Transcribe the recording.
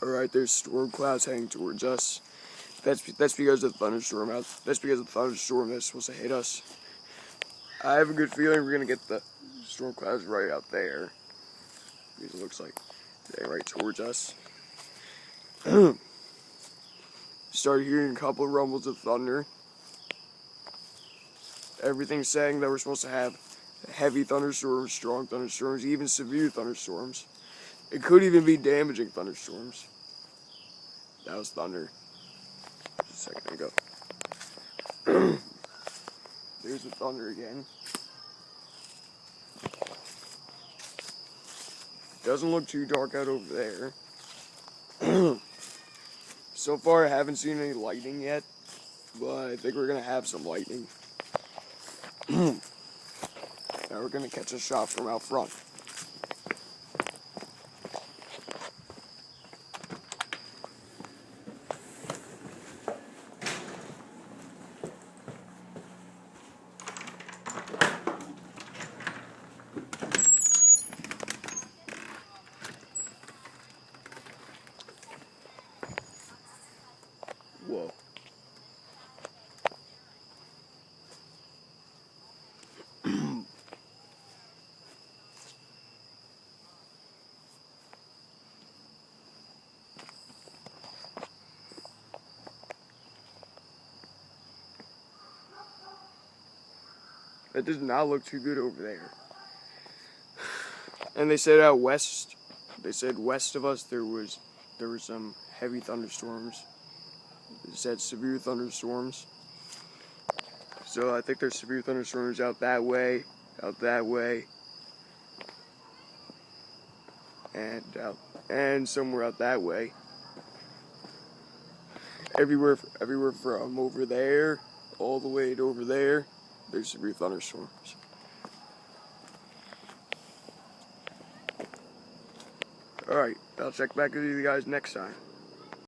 Alright, there's storm clouds heading towards us. That's because of the thunderstorm that's because of the thunderstorm that's supposed to hit us. I have a good feeling we're gonna get the storm clouds right out there. Because it looks like they're right towards us. Started hearing a couple of rumbles of thunder. Everything's saying that we're supposed to have heavy thunderstorms, strong thunderstorms, even severe thunderstorms. It could even be damaging thunderstorms. That was thunder. Just a second ago. There's the thunder again. Doesn't look too dark out over there. So far I haven't seen any lightning yet, but I think we're gonna have some lightning. Now we're gonna catch a shot from out front. Whoa. That does not look too good over there. And they said out west, west of us there were some heavy thunderstorms. They said severe thunderstorms. So I think there's severe thunderstorms out that way, and somewhere out that way. Everywhere from over there all the way to over there, there's severe thunderstorms. Alright, I'll check back with you guys next time.